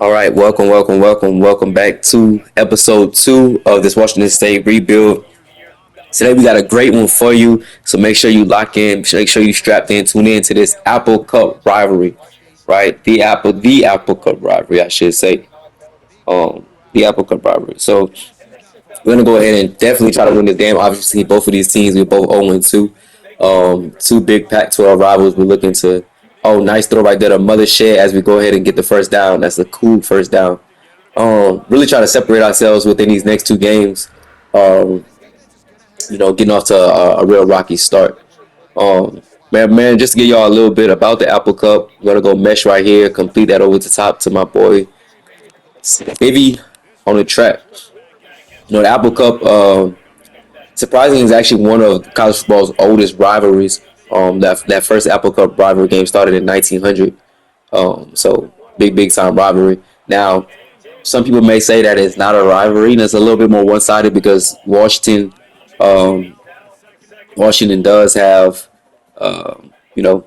All right, welcome back to episode 2 of this Washington State rebuild. Today we got a great one for you, so make sure you lock in, make sure you strapped in, tune in to this Apple Cup rivalry, right? The Apple Cup rivalry, I should say. The Apple Cup rivalry. So we're gonna go ahead and definitely try to win this game. Obviously, both of these teams we're both 0-2. Two big Pac-12 rivals. We're looking to. Oh, nice throw right there to Mother Shed as we go ahead and get the first down. That's a cool first down. Really try to separate ourselves within these next two games. Um, getting off to a real rocky start. Man, just to give y'all a little bit about the Apple Cup, we're gonna go mesh right here, complete that over the top to my boy Ivy on the track. The Apple Cup, surprisingly, is actually one of college football's oldest rivalries. That first Apple Cup rivalry game started in 1900. So big time rivalry. Now, some people may say that it's not a rivalry, and it's a little bit more one-sided because um, Washington does have, you know,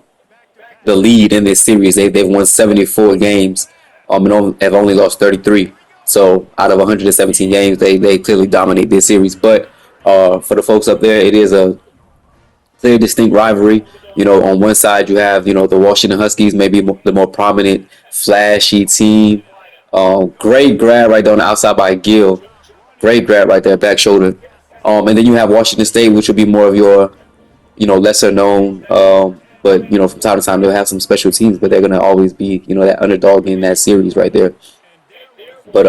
the lead in this series. They've won 74 games, and have only lost 33. So out of 117 games, they clearly dominate this series. But for the folks up there, it is a clear, distinct rivalry. On one side you have the Washington Huskies, maybe the more prominent, flashy team. Great grab right there on the outside by Gill. Great grab right there, back shoulder. And then you have Washington State, which will be more of your, lesser known. But from time to time they'll have some special teams, but they're gonna always be, that underdog in that series right there. But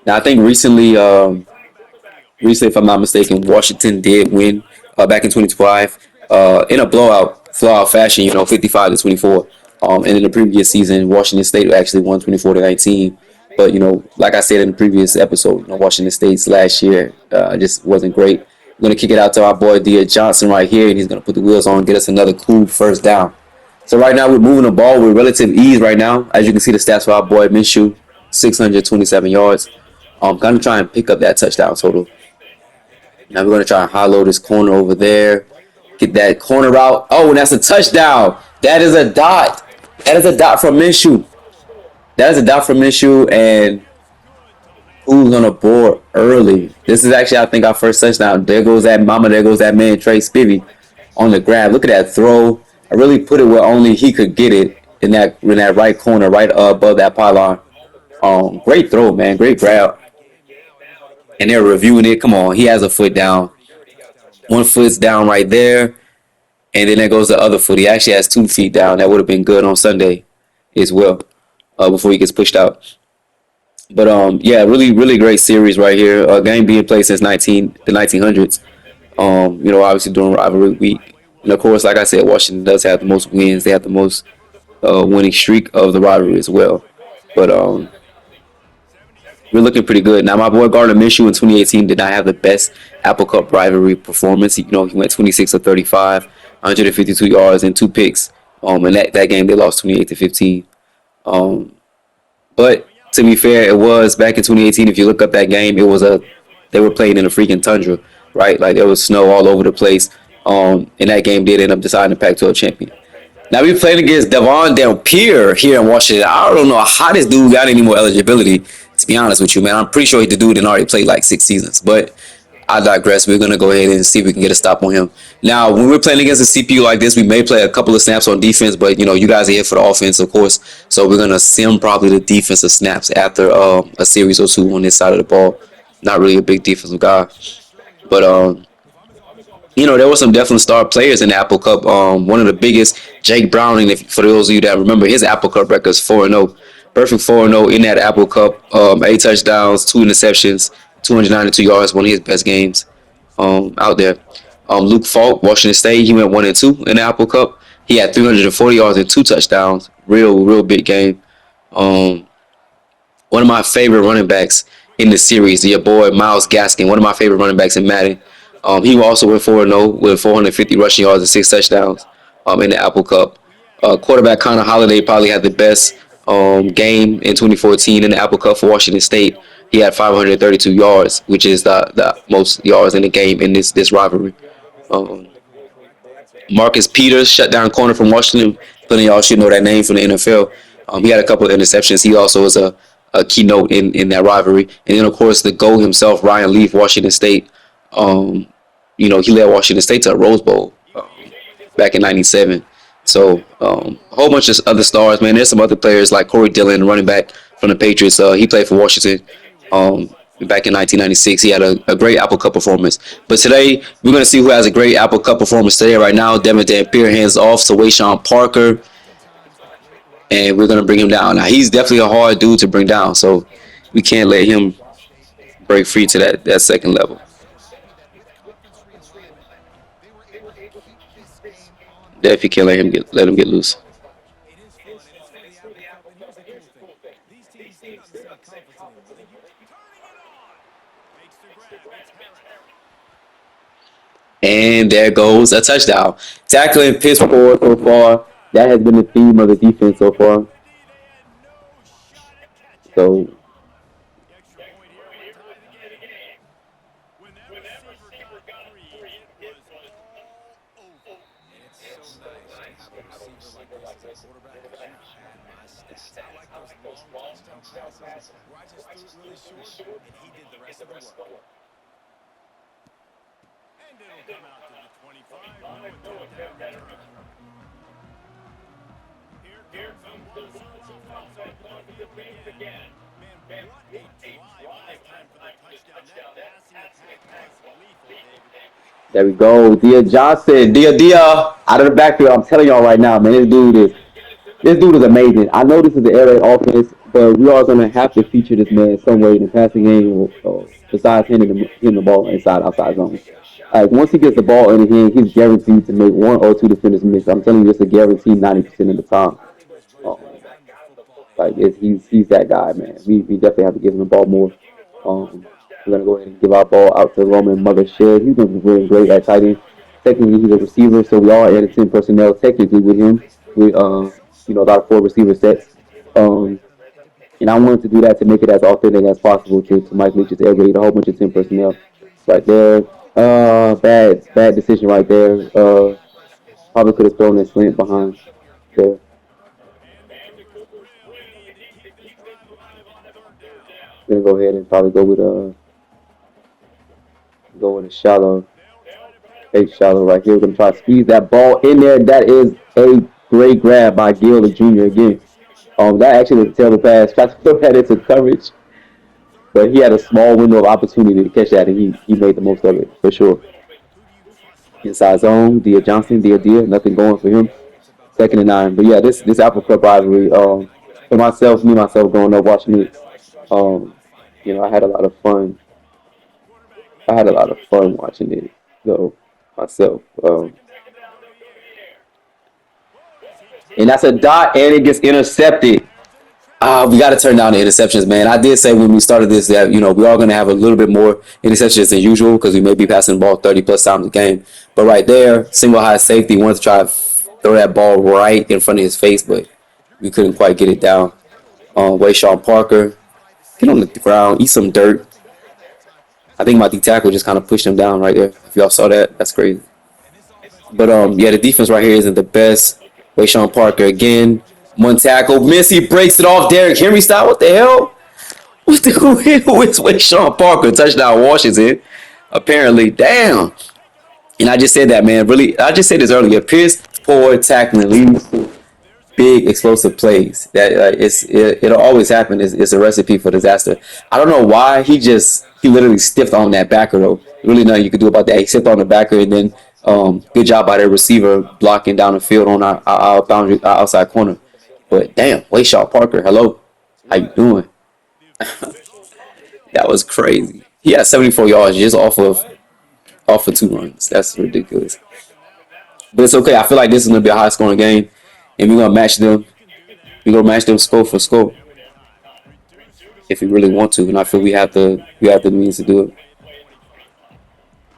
now I think recently, if I'm not mistaken, Washington did win back in 2012 in a blowout fashion. 55-24. And in the previous season, Washington State actually won 24-19. But like I said in the previous episode, Washington State's last year just wasn't great. I'm gonna kick it out to our boy Dia Johnson right here, and he's gonna put the wheels on, and get us another cool first down. So right now we're moving the ball with relative ease. Right now, as you can see, the stats for our boy Minshew, 627 yards. Gonna try and pick up that touchdown total. Now we're going to try and hollow this corner over there. Get that corner out. Oh, and that's a touchdown. That is a dot. That is a dot from Minshew. That is a dot from Minshew. And who's on the board early? This is actually, I think, our first touchdown. There goes that mama. There goes that man, Trey Spivey, on the grab. Look at that throw. I really put it where only he could get it in that right corner, right above that pylon. Great throw, man. Great grab. And they're reviewing it. Come on, he has a foot down. One foot's down right there. And then there goes the other foot. He actually has 2 feet down. That would have been good on Sunday as well, before he gets pushed out. But yeah, really great series right here. Game being played since the 1900s. Obviously during rivalry week. And of course, like I said, Washington does have the most wins. They have the most winning streak of the rivalry as well. But we're looking pretty good. Now, my boy Gardner Minshew in 2018 did not have the best Apple Cup rivalry performance. He went 26 of 35, 152 yards, and 2 picks. And that game they lost 28-15. But to be fair, it was back in 2018. If you look up that game, they were playing in a freaking tundra, right? Like there was snow all over the place. And that game did end up deciding the Pac-12 champion. Now we're playing against Devon Dampier here in Washington. I don't know how this dude got any more eligibility. To be honest with you, man, I'm pretty sure the dude had already played like 6 seasons. But I digress. We're going to go ahead and see if we can get a stop on him. Now, when we're playing against a CPU like this, we may play a couple of snaps on defense. But, you guys are here for the offense, of course. So we're going to sim probably the defensive snaps after a series or two on this side of the ball. Not really a big defensive guy. But, there were some definite star players in the Apple Cup. One of the biggest, Jake Browning, for those of you that remember, his Apple Cup record is 4-0. Perfect 4-0 in that Apple Cup. 8 touchdowns, 2 interceptions, 292 yards, one of his best games out there. Luke Falk, Washington State, he went 1-2 in the Apple Cup. He had 340 yards and 2 touchdowns. Real big game. One of my favorite running backs in the series, your boy Myles Gaskin, one of my favorite running backs in Madden. He also went 4-0 with 450 rushing yards and 6 touchdowns in the Apple Cup. Quarterback Connor Holiday probably had the best game in 2014 in the Apple Cup for Washington State. He had 532 yards, which is the most yards in the game in this rivalry. Marcus Peters, shutdown corner from Washington. Plenty of y'all should know that name from the NFL. He had a couple of interceptions. He also was a keynote in that rivalry. And then, of course, the GOAT himself, Ryan Leaf, Washington State. Um, he led Washington State to a Rose Bowl back in '97. So a whole bunch of other stars, man. There's some other players like Corey Dillon, running back from the Patriots. He played for Washington back in 1996. He had a great Apple Cup performance. But today, we're going to see who has a great Apple Cup performance today. Right now, Devin Dampier hands off to Wayshawn Parker, and we're going to bring him down. Now, he's definitely a hard dude to bring down, so we can't let him break free to that second level. Definitely can't let him get loose. And there goes a touchdown. Tackling Pittsburgh so far. That has been the theme of the defense so far. So there we go. Dia Johnson. Dia out of the backfield. I'm telling y'all right now, man, this dude is amazing. I know this is the air raid offense, but we are gonna have to feature this man some way in the passing game, besides hitting the ball inside outside zone. Like once he gets the ball in his hand, he's guaranteed to make one or two defenders miss. I'm telling you, it's a guarantee 90% of the time. Um, he's that guy, man. We definitely have to give him the ball more. We're gonna go ahead and give our ball out to Roman Mothership. He's been really great at tight end. Technically, he's a receiver, so we are at 10 personnel technically with him. We about 4 receiver sets. And I wanted to do that to make it as authentic as possible to Mike Leach's air raid, a whole bunch of 10 personnel right there. Bad decision right there. Probably could have thrown that slant behind there. Gonna go ahead and probably go with a shallow right here. We're gonna try to squeeze that ball in there. That is a great grab by Gill the Jr. again. That actually was a terrible pass. Tried to throw that into coverage, but he had a small window of opportunity to catch that, and he made the most of it for sure. Inside zone, Dia, nothing going for him. 2nd and 9. But yeah, this Apple Cup rivalry. For myself growing up watching it, um, I had a lot of fun. I had a lot of fun watching it, though myself. And that's a dot, and it gets intercepted. We got to turn down the interceptions, man. I did say when we started this that we are going to have a little bit more interceptions than usual because we may be passing the ball 30 plus times a game. But right there, single high safety wanted to try to throw that ball right in front of his face, but we couldn't quite get it down. Wayshawn Parker, get on the ground, eat some dirt. I think my D tackle just kind of pushed him down right there. If y'all saw that, that's crazy. But yeah, the defense right here isn't the best. Wayshawn Parker again. One tackle. Missy breaks it off. Derrick Henry style. What the hell? What the hell is Wayshawn Parker? Touchdown Washington. Apparently. Damn. And I just said that, man. Really, I just said this earlier. Pierce, poor tackling, leads to big explosive plays. It'll always happen. It's a recipe for disaster. I don't know why he literally stiffed on that backer though. Really nothing you could do about that. He stiffed on the backer and then good job by the receiver blocking down the field on our boundary, our outside corner. But damn, Wayshaw Parker, hello, how you doing? That was crazy. He had 74 yards just off of 2 runs. That's ridiculous. But it's okay. I feel like this is gonna be a high scoring game, and we're gonna match them. We're gonna match them score for score if we really want to, and I feel we have the means to do it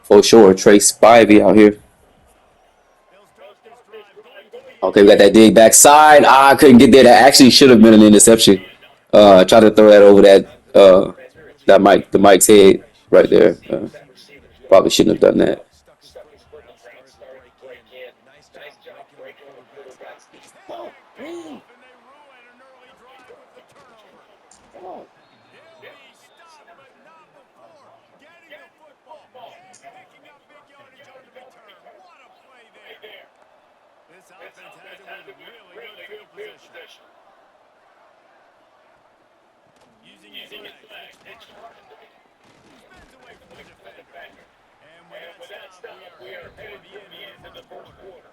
for sure. Trace Spivey out here. Okay, we got that dig backside. I couldn't get there. That actually should have been an interception. Tried to throw that over the Mike's head right there. Probably shouldn't have done that. He'll be stopped, but not before getting the football and picking up big yardage on the return. What a play there. This offense has it with really good field position. Using his legs, it's Parker, who spins away from the defender. And with that stop, we are headed toward the end of the first quarter.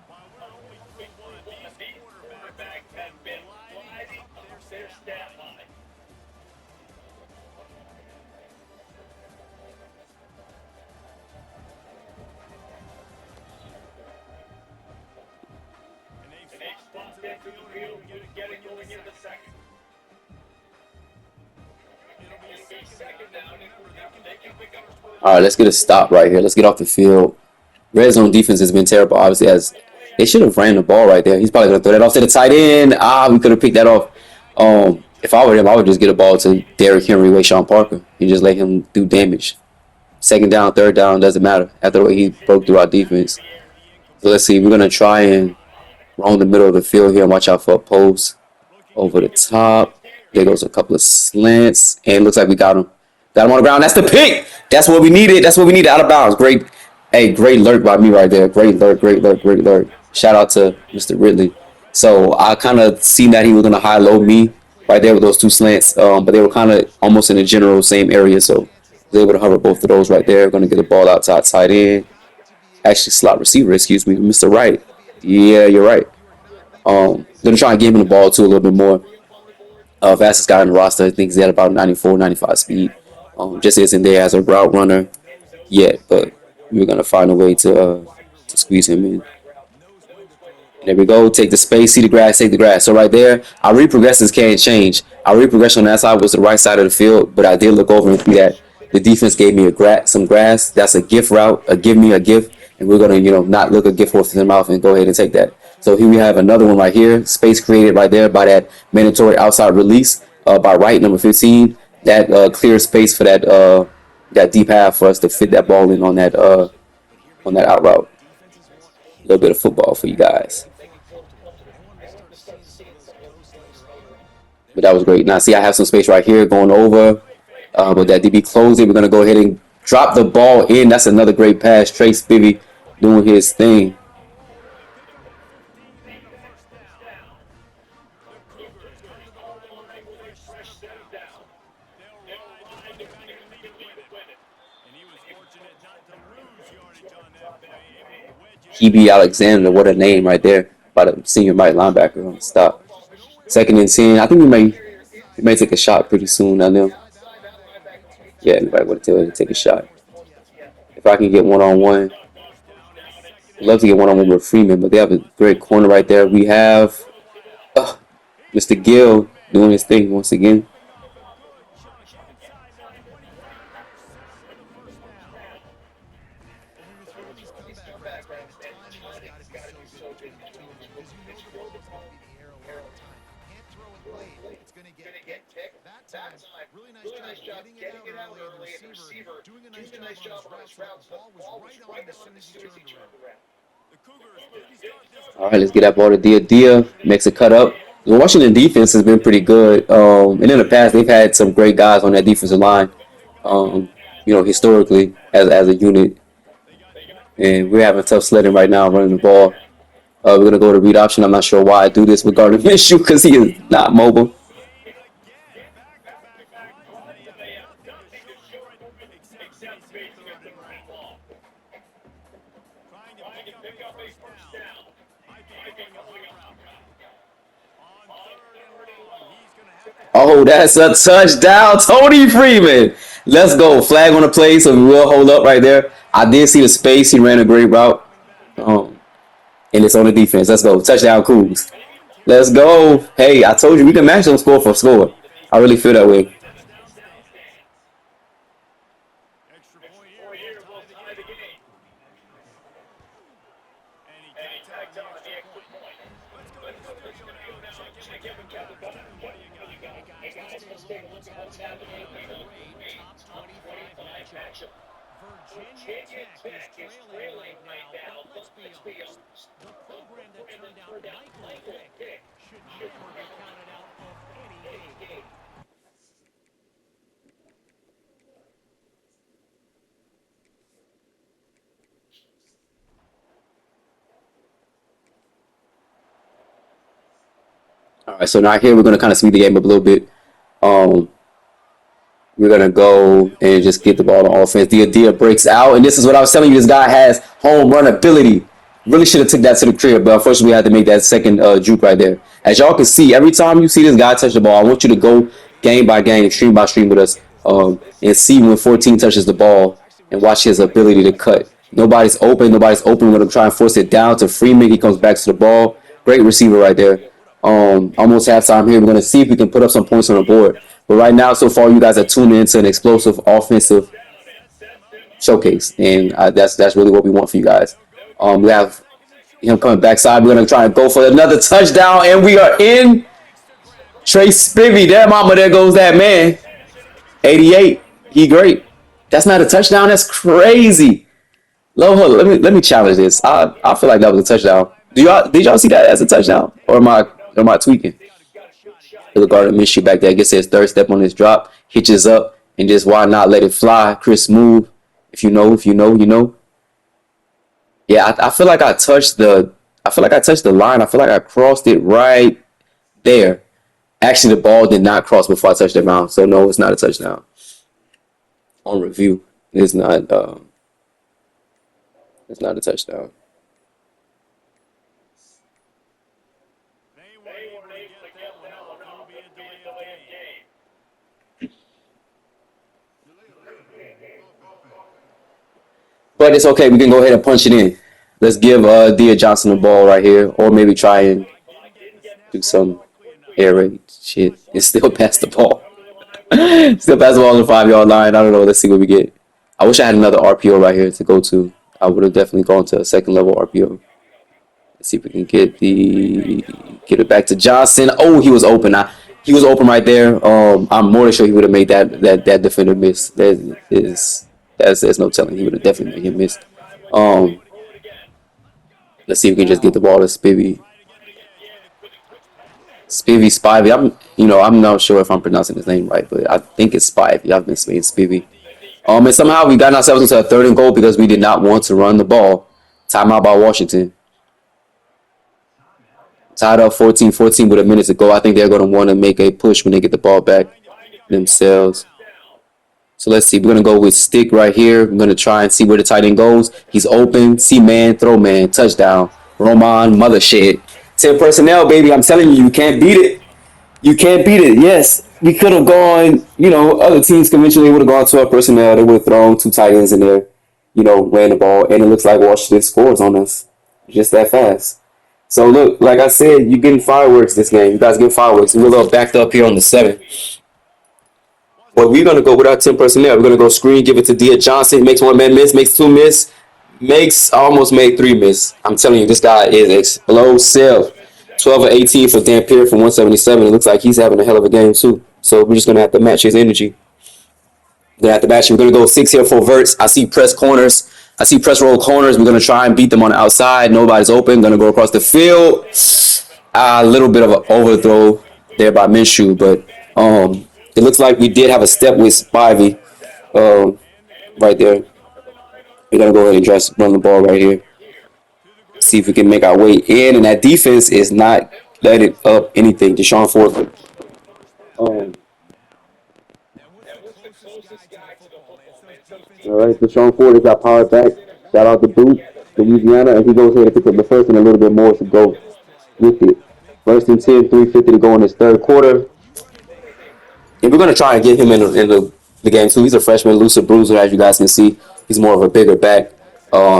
While we're only through one, these quarterbacks have been lighting up their stat line. And they've swapped into the field and will get it going in the second. It'll be a second down, and remember, they can pick up the first All right, let's get a stop right here. Let's get off the field. Red zone defense has been terrible. Obviously, as they should have ran the ball right there. He's probably gonna throw that off to the tight end. We could have picked that off. If I were him, I would just get a ball to Derrick Henry, Sean Parker, and just let him do damage. Second down, third down, doesn't matter. After the way he broke through our defense. So let's see. We're gonna try and roam the middle of the field here and watch out for a post over the top. There goes a couple of slants, and it looks like we got him. Got him on the ground. That's the pick. That's what we needed. That's what we needed. Out of bounds. Great. Hey, great alert by me right there. Great alert. Great alert. Great alert. Shout out to Mr. Ridley. So I kind of seen that he was gonna high low me right there with those two slants. But they were kind of almost in the general same area. So I was able to hover both of those right there. Going to get the ball outside tight end. Actually, slot receiver. Excuse me, Mr. Wright. Yeah, you're right. Gonna try and give him the ball too a little bit more. Fastest guy on the roster. I think he's at about 94, 95 speed. Just isn't there as a route runner yet, but we're gonna find a way to squeeze him in. There we go. Take the space, see the grass, take the grass. So right there, our read progressions can't change. Our read progression on that side was the right side of the field, but I did look over and see that the defense gave me some grass. That's a gift route, a give me a gift, and we're gonna not look a gift horse in the mouth and go ahead and take that. So here we have another one right here. Space created right there by that mandatory outside release by right number 15. That clears space for that deep half for us to fit that ball in on that out route. A little bit of football for you guys. But that was great. Now, see, I have some space right here going over. But that DB closing, we're going to go ahead and drop the ball in. That's another great pass. Trace Bibby doing his thing. The Cougars come to the line with a fresh set of downs. They'll ride the running back and lead it with it. And he was fortunate not to lose yardage on that play, able to wedge it in. PB Alexander, what a name right there by the senior right linebacker on the stop. Second and 10. I think we may take a shot pretty soon. I know. Yeah, anybody would tell you to take a shot. If I can get one on one, First down and second I'd and love to get one long. on one with Freeman, but they have a great corner right there. We have He's Mr. got his Gill doing man. his thing once again. Picking off a good chunk inside the 25, settling the first down. Well, when you're throwing these comeback routes, man, the timing has got to be so good between the two of them because you know the ball is going to be in the air a lot of the time. You can't throw it late. It's going to get picked. That time, really nice job getting it out early, and the receiver doing a nice job on his route so that the ball was right on him as soon as he turned around. The Cougars didn't start this All right, drive let's get off that ball to very Dia. well. Dia makes a cut up. The Washington defense has been pretty good. And in the past, they've had some great guys on that defensive line. Um, historically as a unit, They got and Memphis we're in having tough motion. sledding right now running the ball. We're gonna go to read option. I'm not sure why I do this with Gardner Minshew because he is not mobile. Gain again. Back-to-back runs, and they have nothing to show for it except chasing third and long. Trying to pick up a first down. Might be going a hot route. On third and long, he's going to have to keep Oh, it that's a simple. touchdown, Tony Freeman. Let's go. Flag on the play, so we will hold up right there. I did see the space. He ran a great route. Coming back. Um, and it's on the defense. Let's go. Touchdown, Cougs. Let's Intended for go. Hey, I told you we can match them score for score. I really feel that way. touchdown stands. Extra point here will tie the game. And he tacked on the extra point. Let's go to the studio now and check in with Kevin Kearns. Kevin, what do you got? Hey guys, let's take a look at what's happening in a great top 25 matchup. Virginia Tech is trailing right now, but let's be honest. The program that All right, so now here we're gonna kind of speed the game up a little bit. Um, we're gonna go and just get the ball on offense. Dia breaks out, and this is what I was telling you. This guy has home run ability. Really should have took that to the crib, but unfortunately we had to make that second juke right there. As y'all can see, every time you see this guy touch the ball, I want you to go game by game, stream by stream with us, and see when 14 touches the ball and watch his ability to cut. Nobody's open. Nobody's open. We're gonna try and force it down to Freeman. He comes back to the ball. Great receiver right there. Almost halftime here. We're gonna see if we can put up some points on the board. But right now, so far, you guys are tuned into an explosive offensive showcase, and that's really what we want for you guys. We have him coming backside. We're gonna try and go for another touchdown, and we are in. Trey Spivey, there, mama, there goes that man. 88, he great. That's not a touchdown. That's crazy. Hold on, let me challenge this. I feel like that was a touchdown. Did y'all see that as a touchdown, or am I tweaking? Regarding Minshew back there, gets his third step on his drop, hitches up, and just why not let it fly? Chris Smooth, if you know, you know. Yeah, I feel like I touched the. I feel like I touched the line. I feel like I crossed it right there. Actually, the ball did not cross before I touched the ground, so no, it's not a touchdown. On review, it's not. It's not a touchdown. They weren't able to get that one off. It'll be a delay of game. But it's okay. We can go ahead and punch it in. Let's give Dia Johnson the ball right here, or maybe try and Didn't get the snap do off some quickly enough. air raid shit and still pass the ball. Still pass the ball on the 5 yard line. I don't know. Let's see what we get. I wish I had another RPO right here to go to. I would have definitely gone to a second level RPO. Let's see if we can get it back to Johnson. Oh, he was open. He was open right there. I'm more than sure he would have made that defender miss. There's no telling. He would have definitely made him miss. Um, let's see if we can just get the ball to Spivey. Right against the edge with a quick twitch pass. Spivey, Spivey. I'm not sure if I'm pronouncing his name right, but I think it's Spivey. I've been saying Spivey. And somehow we got ourselves into a third and goal because we did not want to run the ball. Timeout by Washington. Tied up 14-14 with a minute to go. I think they're going to want to make a push when they get the ball back themselves. So let's see. We're going to go with stick right here. We're going to try and see where the tight end goes. He's open. See man, throw man, touchdown. Roman, mother shit. 10 personnel, baby. I'm telling you, you can't beat it. You can't beat it. Yes, we could have gone, other teams conventionally would have gone 12 personnel. They would have thrown two tight ends in there, ran the ball. And it looks like Washington scores on us just that fast. So, look, like I said, you're getting fireworks this game. You guys getting fireworks. We're a little backed up here on the 7. But we're going to go with our 10 personnel. We're going to go screen, give it to Dia Johnson. Makes one man miss, makes two miss, almost made three miss. I'm telling you, this guy is explosive. 12 or 18 for Dampier from 177. It looks like he's having a hell of a game, too. So we're just going to have to match his energy. We're going to have to match him. We're going to go 6 here for Verts. I see press corners. I see press roll corners. We're going to try and beat them on the outside. Nobody's open. Going to go across the field. A little bit of an overthrow there by Minshew, but it looks like we did have a step with Spivey right there. We're going to go ahead and just run the ball right here. See if we can make our way in, and that defense is not letting up anything. Deshaun Ford. And what's the closest guy to the football, man? It's those defensive All right, backs. Deshaun Ford is our power back. Shout out to Boot, Louisiana, and he goes ahead and picks up the first and a little bit more to go This play, with it. make First and 10, 3:50 to go in this third quarter. you can make And we're going to try and get him in the game, too. He's a freshman, looser bruiser, as you guys can see. He's more of a bigger back, a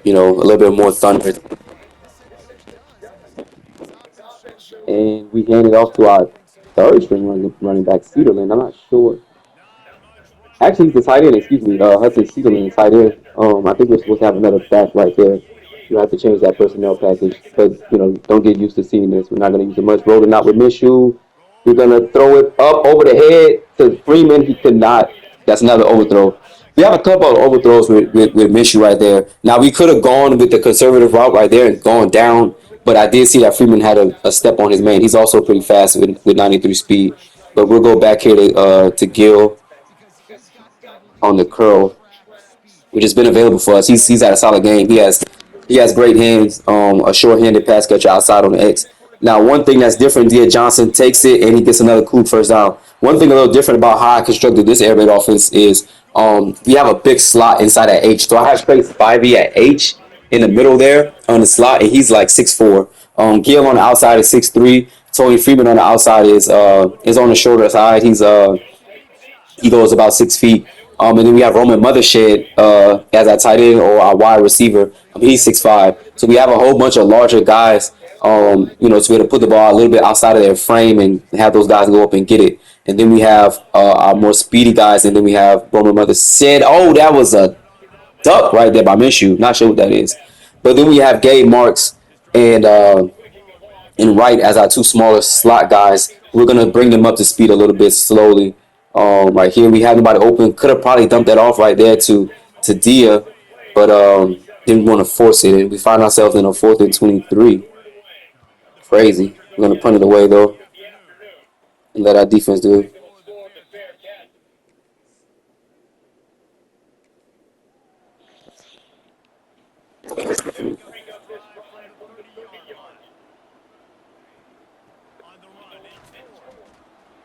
little bit more thunder. this is what he does. His offense shows that And we hand it off to our third string running back, Cedarland. I'm not sure. Not much running Actually, he's the room tight here end, for excuse this me. Hudson offense. Cedarland, tight end. I think we're supposed to have another back right there. You have to change that personnel package. But, don't get used to seeing this. We're not going to use it much. Rolling out with Minshew. We're going to throw it up over the head to Freeman. He could not. That's another overthrow. We have a couple of overthrows with Minshew right there. Now, we could have gone with the conservative route right there and gone down. But I did see that Freeman had a step on his man. He's also pretty fast with 93 speed. But we'll go back here to Gill because on the he's got curl, quarterback speed. which has been available for us. He's had a solid game. He has great hands. A short-handed pass catcher outside on the X. Now, one thing that's different, Dia Johnson takes it and he gets another cool first down. One thing a little different about how I constructed this air raid offense is we have a big slot inside at H. So I have straight Spivey at H in the middle there on the slot, and he's like 6'4". Gil on the outside is 6'3". Tony Freeman on the outside is on the shorter side. He goes about 6 feet. And then we have Roman Mothershed as our tight end or our wide receiver. He's 6'5". So we have a whole bunch of larger guys, to be able to put the ball a little bit outside of their frame and have those guys go up and get it. And then we have our more speedy guys, and then we have Roman Mothershed. Oh, that was a duck right there by Minshew. Not sure what that is. But then we have Gabe Marks and Wright as our two smaller slot guys. We're gonna bring them up to speed a little bit slowly. Right here, we have nobody open. Could have probably dumped that off right there to Dia, but didn't want to force it. And we find ourselves in a 4th and 23. Crazy. We're gonna punt it away though and let our defense do it. On the run, it's Ford.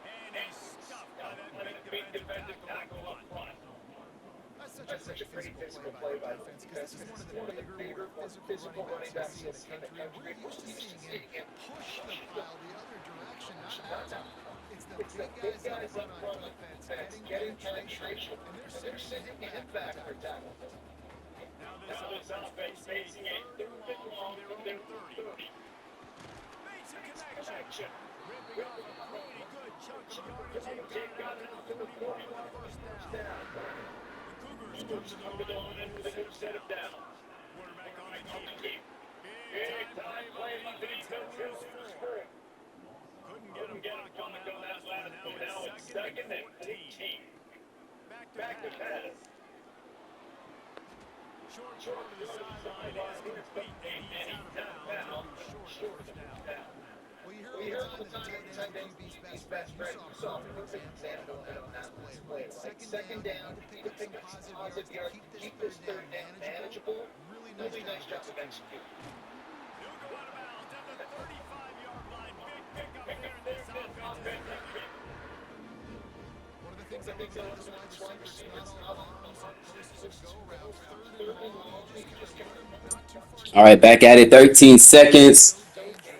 And he's stuffed by that big defensive tackle up front. That's such a great physical play by the defense because this is one of the bigger, more physical running backs you see in the country. And we're used to seeing him push the pile the other direction, not out. It's the big guys in the front on defense getting penetration, and they're sending him back for tackle. Now this offense facing a 3rd and long from their own 30. Makes a connection. Ripping off a pretty good chunk of yardage and getting out to the 41 on 1st down. The Cougars come to the line with a new set of down. Quarterback on the keep. Big time play by the defense to lose 4. Couldn't get a block on that last one. Now it's 2nd and 14. Back to pass. Short short to the sideline is complete, and he's out of bounds. Short first down. Well, you heard all the time that the tight end is QB's best friend. You saw a perfect example of that on this play. Right? Second down, you need to pick up some positive yards to keep this third down manageable. Really nice job of executing. He'll go out of bounds at the 35-yard line. Big pickup there in this offense. One of the things I love about this wide receiver, it's not all arms or posts and go routes. 3rd and long, you just kind of put him not too far. All right, back at it. 13 seconds.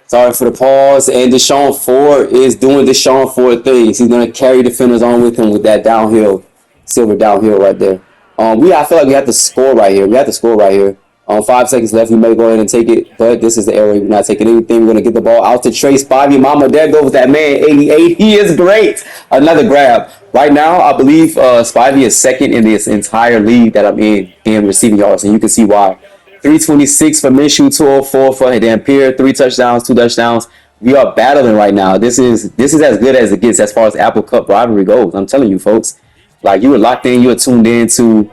Sorry for the pause. And Deshaun Ford is doing Deshaun Ford things. He's going to carry defenders on with him with that downhill, silver downhill right there. I feel like we have to score right here. We have to score right here. 5 seconds left. We may go ahead and take it, but this is the area we're not taking anything. We're going to get the ball out to Trace Bobby. Mama, there goes that man, 88. He is great. Another grab. Right now, I believe Spivey is second in this entire league that I'm in receiving yards, and you can see why. 326 for Minshew, 204 for Dampier, 3 touchdowns, 2 touchdowns. We are battling right now. This is as good as it gets as far as Apple Cup rivalry goes. I'm telling you, folks. Like, you were locked in, you were tuned in to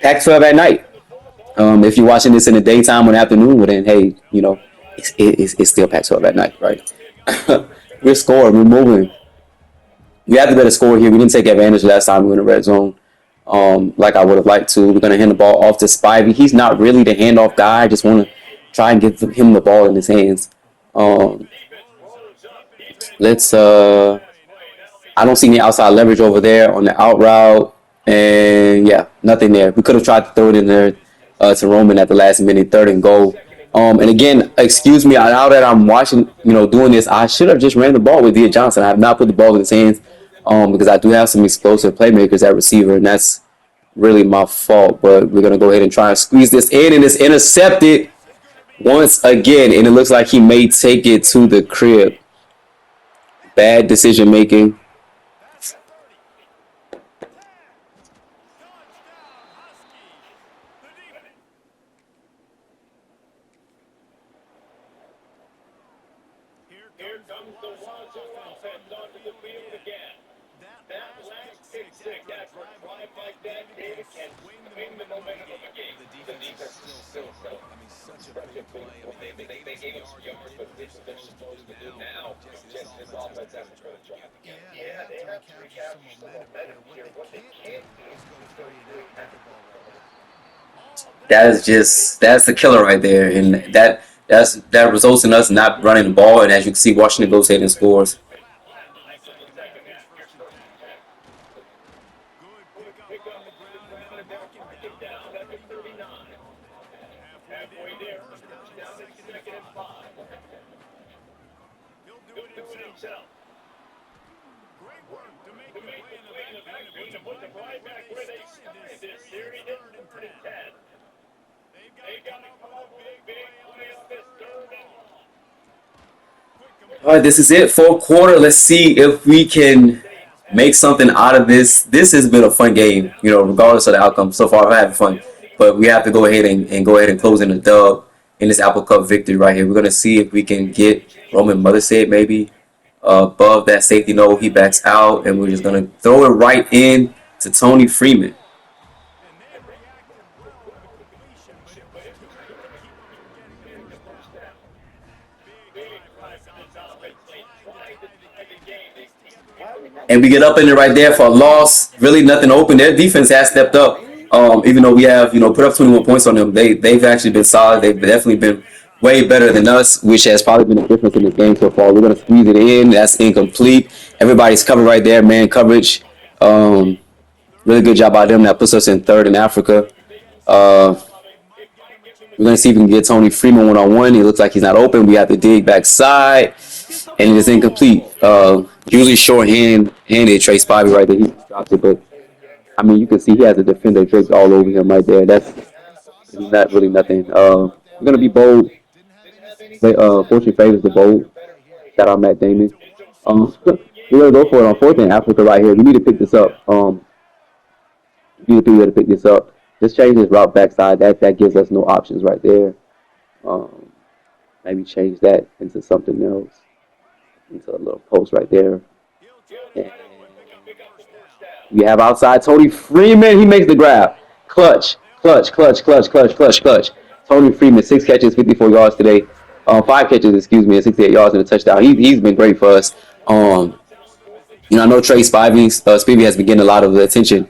Pac-12 at night. If you're watching this in the daytime or the afternoon, well then, hey, it's still Pac-12 at night, right? We're scoring, we're moving. We have to better score here. We didn't take advantage last time we were in the red zone. Like I would have liked to. We're going to hand the ball off to Spivey. He's not really the handoff guy. I just want to try and get him the ball in his hands. Let's. I don't see any outside leverage over there on the out route. And yeah, nothing there. We could have tried to throw it in there to Roman at the last minute, 3rd and goal. And again, excuse me, now that I'm watching, doing this, I should have just ran the ball with Dia Johnson. I have not put the ball in his hands because I do have some explosive playmakers at receiver, and that's really my fault. But we're going to go ahead and try and squeeze this in, and it's intercepted once again, and it looks like he may take it to the crib. Bad decision making. Here comes the Wazoo offense onto the field again. That last pick six after a drive like that, David, can swing the momentum of a game. The defense is still so. I mean, such a big play. I mean, they gave us yards, but they're supposed to do now. Just this offense has to really try. Yeah, they have to recapture some momentum here. What they can't do is go 30 and out with the ball. That's the killer right there, and That results in us not running the ball, and as you can see, Washington goes ahead and scores. Into the second half. It's first and 10. Good pickup on the ground, and they'll mark him down at the 39. Halfway there on first down, it's second and 5. He'll do it himself. Great work to make the play in the backfield. It puts them right back where they started this series at third and 10. They've got to come up with a big play on this third and long. Quick All right, completion this to is it. Fourth quarter. Let's see if we can pass make pattern. something out of this. This has been a fun game, regardless of the outcome. So far, I've had fun. But we have to go ahead and go ahead and close in a dub in this Apple Cup victory right here. We're gonna see if we can get Roman Mothersaid maybe above that safety node. He backs out, and we're just gonna throw it right in to Tony Freeman. And they reacted well to the completion, but it was too late to keep them from getting the first down. Big drive for this offense, late trying to tie the game. They piece together a quick And we comeback get up in it right there for a loss. Really nothing open. Their defense has stepped up. Even though we have, put up 21 points on them, they've actually been solid. They've definitely been way better than us, which has probably been the difference in this game so far. We're gonna squeeze it in. That's incomplete. Everybody's covered right there, man coverage. Um, Really good job by them. That puts us in third in Africa. against the Uh, run. They might give him a we're chance gonna see if here. we can get Tony Freeman 1-on-one. He looks like he's not open. We have to dig backside, and it is incomplete. Usually short-handed Trey Spivey right there. He just dropped it, but I mean, you can see he has a defender draped all over him right there. That's not really nothing. We're gonna be bold. Fortune favors the bold. Shout out Matt Damon. It's a one-score game We're here. gonna go for it on fourth in Africa right here. We need to pick this up. We need to pick this up. Just change his route backside. That gives us no options right there. Um, Maybe change that into something else, into a little post right there. He'll try to And throw and pick up the first down. we have outside Tony Freeman. He makes the grab. Clutch, They'll clutch, run it. clutch, clutch, clutch, clutch, clutch. Tony Freeman, 6 catches, 54 yards today. 5 catches, excuse me, and 68 yards and a touchdown. He's been great for us. He's Um, got two of them as they I keep know it Trey Spivey has been getting a lot of the attention.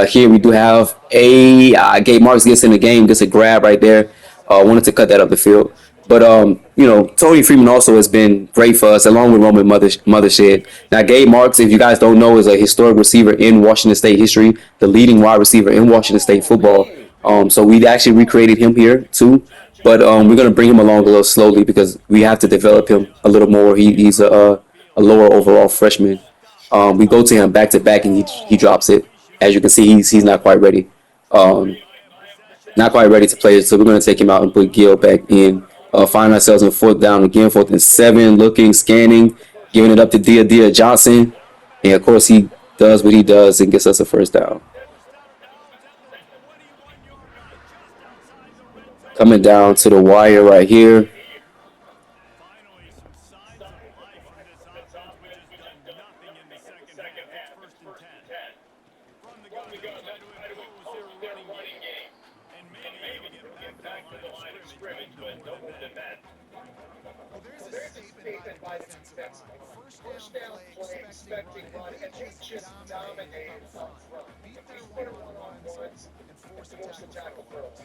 Here we do have a Gabe Marks gets in the game, gets a grab right there. Wanted to cut that up the field. But Tony Freeman also has been great for us, along with Roman Mothershed. Now, Gabe Marks, if you guys don't know, is a historic receiver in Washington State history, the leading wide receiver in Washington State football. So we actually recreated him here too. But we're gonna bring him along a little slowly because we have to develop him a little more. He's a lower overall freshman. We go to him back to back, and he drops it. As you can see, he's not quite ready. Um, They have possession Not here. quite ready to play. So we're going to take him out and put Gil back in. Find ourselves in fourth down again, 4th and 7, looking, scanning, giving it up to Dia Johnson. And of course, he does what he does and gets us a first down. Almost out of bounds at the 21-yard line, just outside the red zone. Coming down to the wire right here. Finally, some signs of life from this offense, which has done nothing in the second half. It's first and 10. From the gun, they'll try to impose their running game. And maybe even get back to the line of scrimmage, but no more than that. Well, there's a statement by the defensive line. First down play, expecting run, and they just dominated up front. Beat their one-on-ones and force a tackle for a loss.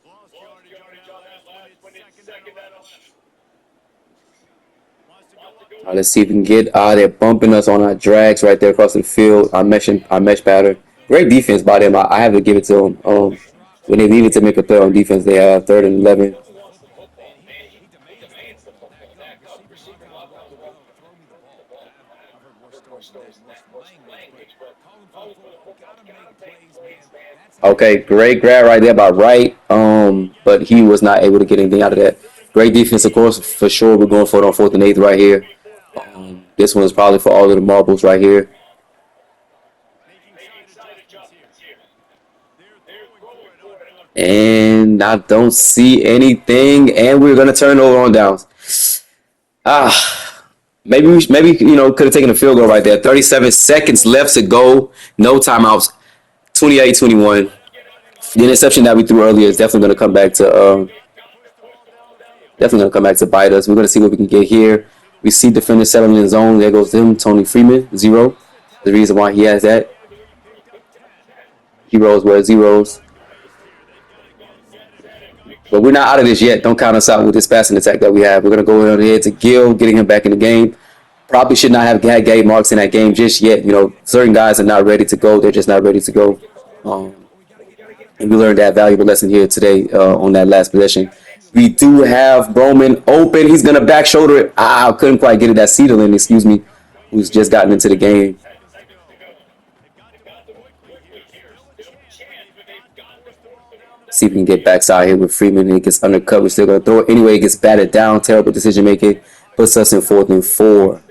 Lost yardage on that last one. It's second and 11. Wants to go up All right, let's see if we can get. They're bumping us on our drags right there across the field. Our mesh pattern. Great defense by them. I have to give it to them. When they needed to make a play on defense, they have 3rd and 11. Wants the football, and he demands the football. Back up. Receiver, a lot of times ready to go. Throw me the ball. I've heard worse stories than that in worse language, but call him for the football. Got to make plays, man. That's how you Okay, win. great grab right there by Wright. But he was not able to get anything out of that. Great defense, of course, for sure. We're going for it on 4th and 8 right here. This one is probably for all of the marbles right here. Making side adjustments here. They're throwing for it on 4th down. And I don't see anything. And we're gonna turn over on downs. Maybe could have taken a field goal right there. 37 seconds left to go. No timeouts. 28-21. The interception that we threw earlier is To push the ball down the field. definitely gonna come back to bite us. We're gonna see what we can get here. We see defenders settling in the zone. There goes him, Tony Freeman, 0. That's the The tackle. reason why he has that. He picked up 10. Heroes were zeros. But we're not out of this yet. Don't count us out with this passing attack that we have. We're going to go ahead to Gill, getting him back in the game. Probably should not have had game marks in that game just yet. You know, certain guys are not ready to go. They're just not ready to go. And we learned that valuable lesson here today on that last possession. We do have Broman open. He's going to back shoulder it. I couldn't quite get it. That Cedarlin, excuse me, who's just gotten into the game. See if we can get backside here with Freeman. He gets undercut. We're still going to throw it. Anyway, he gets batted down. Terrible decision making. Puts us in 4th and 4. Well, you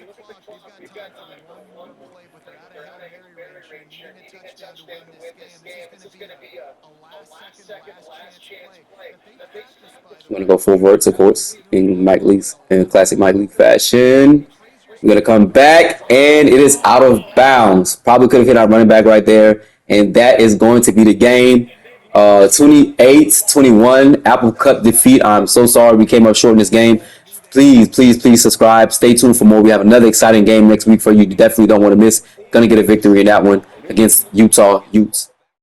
look at the clock. They've got time for one more play, but they're out of Hail Mary range here, needing a touchdown to win this game. This is going to be a last-second, last-chance play that they practiced, by the I'm going to way. go full verts, of course, in Mike Lee's in classic Mike Lee fashion. We're going to come back, and it is out of bounds. Probably could have hit our running back right there, and that is going to be the game. 28-21, Apple Cup defeat. I'm so sorry we came up short in this game. Please, please, please subscribe. Stay tuned for more. We have another exciting game next week for you. You definitely don't want to miss. Going to get a victory in that one against Utah Utes.